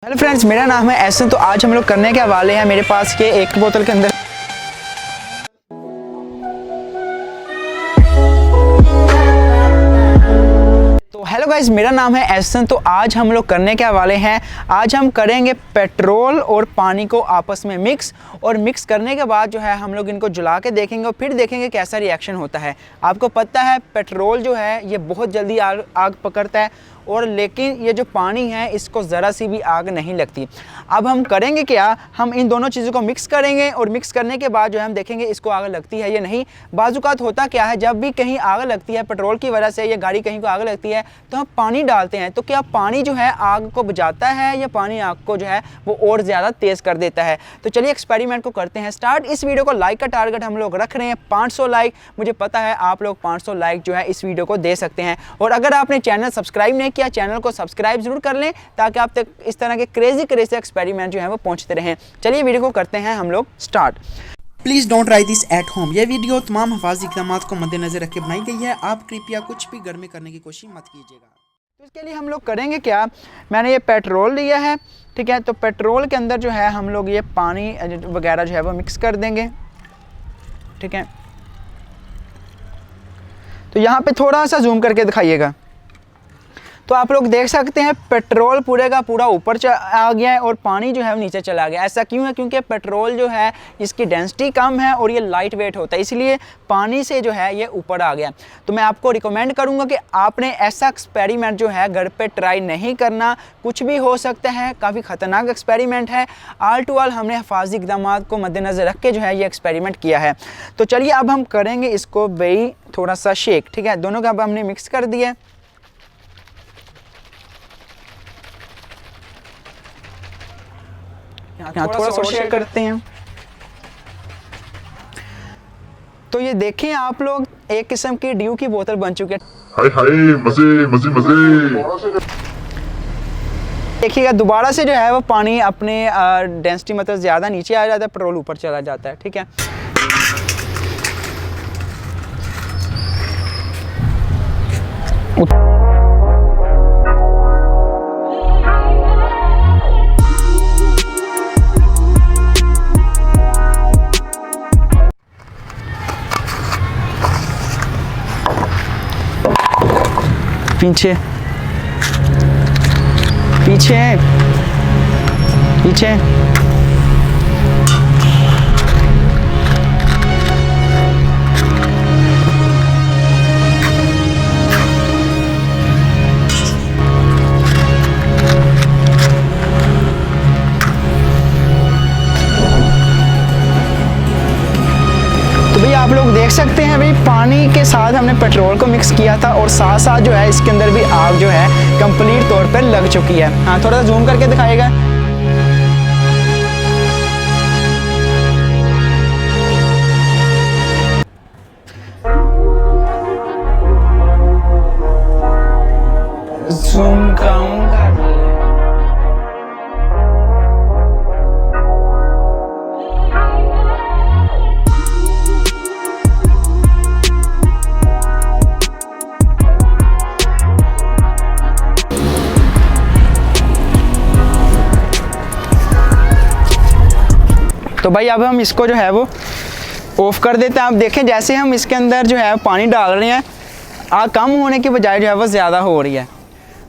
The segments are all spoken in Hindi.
हेलो फ्रेंड्स, मेरा नाम है एहसन। तो आज हम लोग करने के वाले हैं, मेरे पास के एक बोतल के अंदर हेलो गाइस, मेरा नाम है एहसन। तो आज हम लोग करने के वाले हैं, आज हम करेंगे पेट्रोल और पानी को आपस में मिक्स, और मिक्स करने के बाद जो है हम लोग इनको जला के देखेंगे और फिर देखेंगे कैसा रिएक्शन होता है। आपको पता है पेट्रोल जो है ये बहुत जल्दी आग पकड़ता है, और लेकिन ये जो पानी है इसको ज़रा सी भी आग नहीं लगती। अब हम करेंगे क्या, हम इन दोनों चीज़ों को मिक्स करेंगे और मिक्स करने के बाद जो है हम देखेंगे इसको आग लगती है या नहीं। बाज़ुकात होता क्या है, जब भी कहीं आग लगती है पेट्रोल की वजह से या गाड़ी कहीं को आग लगती है तो हम पानी डालते हैं, तो क्या पानी जो है आग को बुझाता है या पानी आग को जो है वो और ज़्यादा तेज़ कर देता है। तो चलिए एक्सपेरिमेंट को करते हैं स्टार्ट। इस वीडियो को लाइक का टारगेट हम लोग रख रहे हैं 500 लाइक। मुझे पता है आप लोग 500 लाइक जो है इस वीडियो को दे सकते हैं, और अगर आपने चैनल सब्सक्राइब नहीं किया चैनल को सब्सक्राइब जरूर कर लें ताकि आप तक इस तरह के क्रेजी एक्सपेरिमेंट जो है वो पहुंचते रहें। चलिए वीडियो को करते हैं हम लोग start. Please don't try this at home. यह वीडियो तमाम हिफाजती इक़दामात को मद्देनजर रख के बनाई गई है। आप कृपया कुछ भी घर में करने की कोशिश मत कीजिएगा। तो इसके लिए हम लोग करेंगे क्या, मैंने ये पेट्रोल लिया है, ठीक है। तो पेट्रोल के अंदर जो है हम लोग ये पानी वगैरह जो है वो मिक्स कर देंगे, ठीक है। तो यहाँ पे थोड़ा सा जूम करके दिखाइएगा, तो आप लोग देख सकते हैं पेट्रोल पूरे का पूरा ऊपर आ गया है और पानी जो है वो नीचे चला गया। ऐसा क्यों है, क्योंकि पेट्रोल जो है इसकी डेंसिटी कम है और ये लाइट वेट होता है, इसलिए पानी से जो है ये ऊपर आ गया। तो मैं आपको रिकमेंड करूंगा कि आपने ऐसा एक्सपेरिमेंट जो है घर पे ट्राई नहीं करना, कुछ भी हो सकता है, काफ़ी ख़तरनाक एक्सपेरिमेंट है। ऑल टू ऑल हमने हिफाजती इक़दाम को मद्देनज़र रख के जो है ये एक्सपेरिमेंट किया है। तो चलिए अब हम करेंगे इसको भाई थोड़ा सा शेक, ठीक है। दोनों का अब हमने मिक्स कर दिया। यहाँ थोड़ा सा शेयर करते हैं। तो ये देखें आप लोग, एक किस्म की ड्यू की बोतल बन चुकी है। हाय हाय, मजे मजे मजे। देखिएगा दोबारा से जो है वो पानी अपने डेंसिटी मतलब ज़्यादा नीचे आ जाता है, पेट्रोल ऊपर चला जाता है, ठीक है। पीछे पीछे पीछे आप लोग देख सकते हैं भाई, पानी के साथ हमने पेट्रोल को मिक्स किया था और साथ साथ जो है इसके अंदर भी आग जो है कंप्लीट तौर पर लग चुकी है। हाँ, थोड़ा सा जूम करके दिखाएगा। जूम कम तो भाई अब हम इसको जो है वो ऑफ़ कर देते हैं। आप देखें जैसे हम इसके अंदर जो है पानी डाल रहे हैं, आग कम होने की बजाय जो है वो ज़्यादा हो रही है।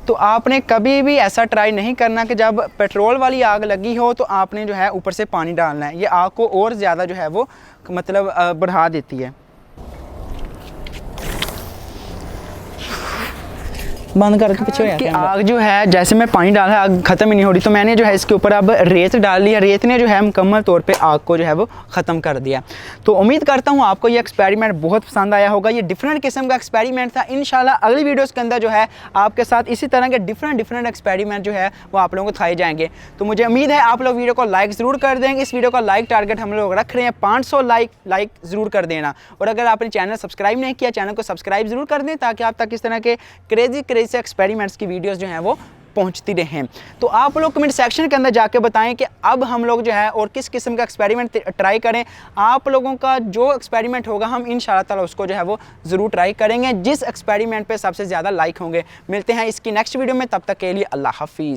तो आपने कभी भी ऐसा ट्राई नहीं करना कि जब पेट्रोल वाली आग लगी हो तो आपने जो है ऊपर से पानी डालना है, ये आग को और ज़्यादा जो है वो मतलब बढ़ा देती है। बंद करके पीछे कि आग जो है जैसे मैं पानी डाला है आग ख़त्म ही नहीं हो रही, तो मैंने जो है इसके ऊपर अब रेत डाल ली है। रेत ने जो है मुकम्मल तौर पे आग को जो है वो ख़त्म कर दिया। तो उम्मीद करता हूँ आपको ये एक्सपेरिमेंट बहुत पसंद आया होगा। ये डिफरेंट किस्म का एक्सपेरिमेंट था। इंशाल्लाह अगली वीडियोज़ के अंदर जो है आपके साथ इसी तरह के डिफरेंट एक्सपेरिमेंट जो है वो आप लोगों को दिखाए जाएंगे। तो मुझे उम्मीद है आप लोग वीडियो को लाइक ज़रूर कर देंगे। इस वीडियो का लाइक टारगेट हम लोग रख रहे हैं 500 लाइक ज़रूर कर देना, और अगर आपने चैनल सब्सक्राइब नहीं किया चैनल को सब्सक्राइब ज़रूर कर दें ताकि आप तक इस तरह के क्रेजी एक्सपेरिमेंट्स की वीडियोस जो हैं वो पहुंचती रहें। तो आप लोग कमेंट सेक्शन के अंदर जाके बताएं कि अब हम लोग जो है और किस किस्म का एक्सपेरिमेंट ट्राई करें। आप लोगों का जो एक्सपेरिमेंट होगा हम इंशाल्लाह ताला उसको जो है वो ज़रूर ट्राई करेंगे, जिस एक्सपेरिमेंट पे सबसे ज़्यादा लाइक होंगे। मिलते हैं इसकी नेक्स्ट वीडियो में, तब तक के लिए अल्लाह हाफिज़।